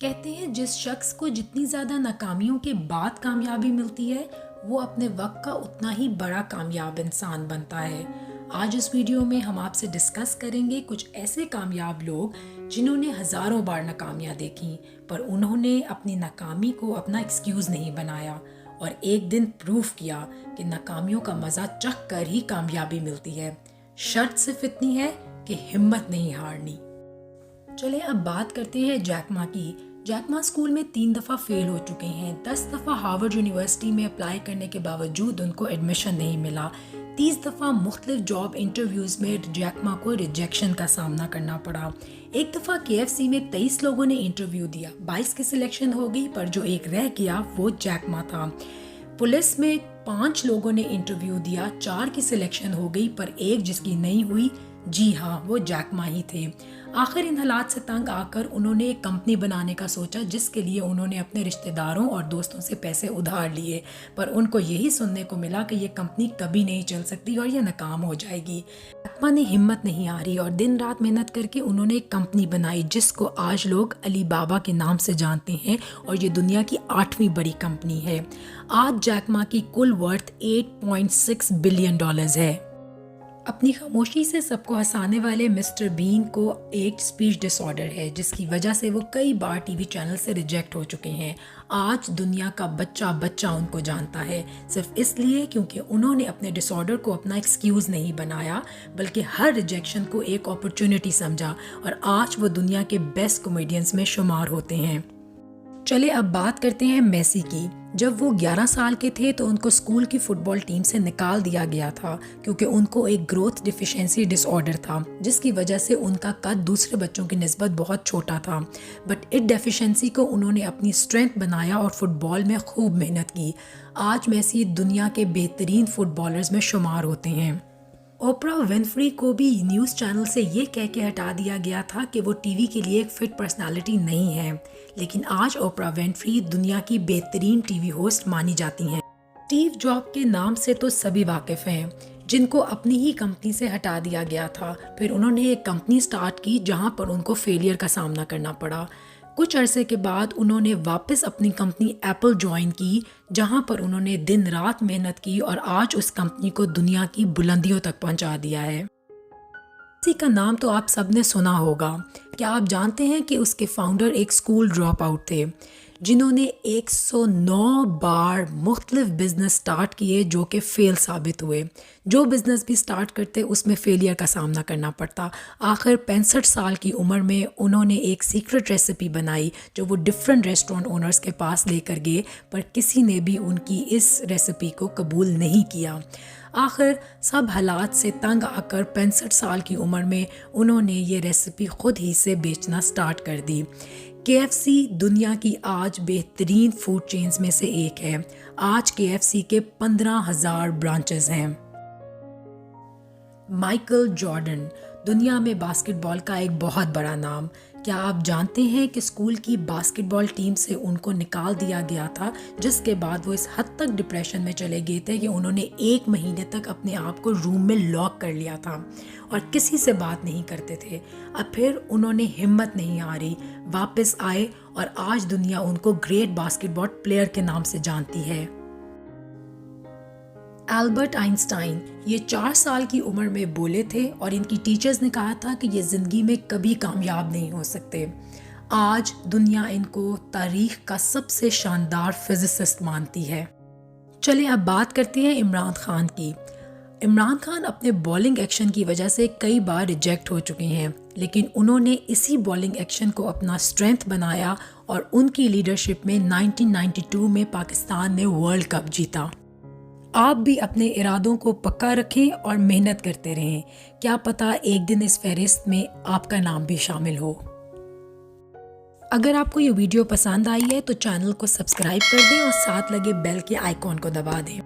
کہتے ہیں جس شخص کو جتنی زیادہ ناکامیوں کے بعد کامیابی ملتی ہے وہ اپنے وقت کا اتنا ہی بڑا کامیاب انسان بنتا ہے۔ آج اس ویڈیو میں ہم آپ سے ڈسکس کریں گے کچھ ایسے کامیاب لوگ جنہوں نے ہزاروں بار ناکامیاں دیکھیں پر انہوں نے اپنی ناکامی کو اپنا ایکسکیوز نہیں بنایا اور ایک دن پروف کیا کہ ناکامیوں کا مزہ چکھ کر ہی کامیابی ملتی ہے۔ شرط صرف اتنی ہے کہ ہمت نہیں ہارنی۔ چلے اب بات کرتے ہیں جیک ما کی۔ جیک ما اسکول میں 3 دفعہ فیل ہو چکے ہیں، 10 دفعہ ہارورڈ یونیورسٹی میں اپلائی کرنے کے باوجود ان کو ایڈمیشن نہیں ملا، 30 دفعہ مختلف جاب انٹرویوز میں جیک ما کو ریجیکشن کا سامنا کرنا پڑا۔ ایک دفعہ KFC میں 23 لوگوں نے انٹرویو دیا، 22 کی سلیکشن ہو گئی پر جو ایک رہ گیا وہ جیک ما تھا۔ پولیس میں 5 لوگوں نے انٹرویو دیا، 4 کی سلیکشن ہو گئی پر ایک جس کی نہیں ہوئی، جی ہاں وہ جیک ما ہی تھے۔ آخر ان حالات سے تنگ آ کر انہوں نے ایک کمپنی بنانے کا سوچا جس کے لیے انہوں نے اپنے رشتہ داروں اور دوستوں سے پیسے ادھار لیے، پر ان کو یہی سننے کو ملا کہ یہ کمپنی کبھی نہیں چل سکتی اور یہ ناکام ہو جائے گی۔ جیک ما نے ہمت نہیں ہاری اور دن رات محنت کر کے انہوں نے ایک کمپنی بنائی جس کو آج لوگ علی بابا کے نام سے جانتے ہیں اور یہ دنیا کی 8ویں بڑی کمپنی ہے۔ آج جیک ما کی کل ورتھ $8.6 بلین ہے۔ اپنی خاموشی سے سب کو ہنسانے والے مسٹر بین کو ایک اسپیچ ڈس آرڈر ہے جس کی وجہ سے وہ کئی بار ٹی وی چینل سے ریجیکٹ ہو چکے ہیں۔ آج دنیا کا بچہ ان کو جانتا ہے صرف اس لیے کیونکہ انہوں نے اپنے ڈس آرڈر کو اپنا ایکسکیوز نہیں بنایا بلکہ ہر ریجیکشن کو ایک اپرچونٹی سمجھا اور آج وہ دنیا کے بیسٹ کامیڈینز میں شمار ہوتے ہیں۔ چلے اب بات کرتے ہیں میسی کی۔ جب وہ 11 سال کے تھے تو ان کو اسکول کی فٹ بال ٹیم سے نکال دیا گیا تھا کیونکہ ان کو ایک گروتھ ڈیفیشنسی ڈس آرڈر تھا جس کی وجہ سے ان کا قد دوسرے بچوں کی نسبت بہت چھوٹا تھا، بٹ اس ڈیفیشنسی کو انہوں نے اپنی اسٹرینتھ بنایا اور فٹ بال میں خوب محنت کی۔ آج میسی دنیا کے بہترین فٹ بالرز میں شمار ہوتے ہیں۔ اوپرا ونفری کو بھی نیوز چینل سے یہ کہہ کے ہٹا دیا گیا تھا کہ وہ ٹی وی کے لیے ایک فٹ پرسنالٹی نہیں ہے، لیکن آج اوپرا ونفری دنیا کی بہترین ٹی وی ہوسٹ مانی جاتی ہیں۔ اسٹیو جاب کے نام سے تو سبھی واقف ہیں، جن کو اپنی ہی کمپنی سے ہٹا دیا گیا تھا، پھر انہوں نے ایک کمپنی سٹارٹ کی جہاں پر ان کو فیلئر کا سامنا کرنا پڑا۔ کچھ عرصے کے بعد انہوں نے واپس اپنی کمپنی ایپل جوائن کی جہاں پر انہوں نے دن رات محنت کی اور آج اس کمپنی کو دنیا کی بلندیوں تک پہنچا دیا ہے۔ کسی کا نام تو آپ سب نے سنا ہوگا۔ کیا آپ جانتے ہیں کہ اس کے فاؤنڈر ایک اسکول ڈراپ آؤٹ تھے جنہوں نے 109 بار مختلف بزنس سٹارٹ کیے جو کہ فیل ثابت ہوئے؟ جو بزنس بھی سٹارٹ کرتے اس میں فیلئر کا سامنا کرنا پڑتا۔ آخر 65 سال کی عمر میں انہوں نے ایک سیکرٹ ریسیپی بنائی جو وہ ڈفرینٹ ریسٹورنٹ اونرز کے پاس لے کر گئے پر کسی نے بھی ان کی اس ریسیپی کو قبول نہیں کیا۔ آخر سب حالات سے تنگ آ کر 65 سال کی عمر میں انہوں نے یہ ریسیپی خود ہی سے بیچنا سٹارٹ کر دی۔ KFC دنیا کی آج بہترین فوڈ چینز میں سے ایک ہے۔ آج KFC کے 15,000 برانچز ہیں۔ مائیکل جارڈن دنیا میں باسکٹ بال کا ایک بہت بڑا نام۔ کیا آپ جانتے ہیں کہ اسکول کی باسکٹ بال ٹیم سے ان کو نکال دیا گیا تھا جس کے بعد وہ اس حد تک ڈپریشن میں چلے گئے تھے کہ انہوں نے 1 مہینے تک اپنے آپ کو روم میں لاک کر لیا تھا اور کسی سے بات نہیں کرتے تھے۔ اب پھر انہوں نے ہمت نہیں ہاری، واپس آئے اور آج دنیا ان کو گریٹ باسکٹ بال پلیئر کے نام سے جانتی ہے۔ البرٹ آئنسٹائن یہ 4 سال کی عمر میں بولے تھے اور ان کی ٹیچرز نے کہا تھا کہ یہ زندگی میں کبھی کامیاب نہیں ہو سکتے۔ آج دنیا ان کو تاریخ کا سب سے شاندار فزسسٹ مانتی ہے۔ چلیں اب بات کرتے ہیں عمران خان کی۔ عمران خان اپنے بالنگ ایکشن کی وجہ سے کئی بار ریجیکٹ ہو چکے ہیں، لیکن انہوں نے اسی بالنگ ایکشن کو اپنا اسٹرینتھ بنایا اور ان کی لیڈرشپ میں 1992 میں پاکستان نے ورلڈ کپ جیتا۔ آپ بھی اپنے ارادوں کو پکا رکھیں اور محنت کرتے رہیں، کیا پتہ ایک دن اس فہرست میں آپ کا نام بھی شامل ہو۔ اگر آپ کو یہ ویڈیو پسند آئی ہے تو چینل کو سبسکرائب کر دیں اور ساتھ لگے بیل کے آئیکن کو دبا دیں۔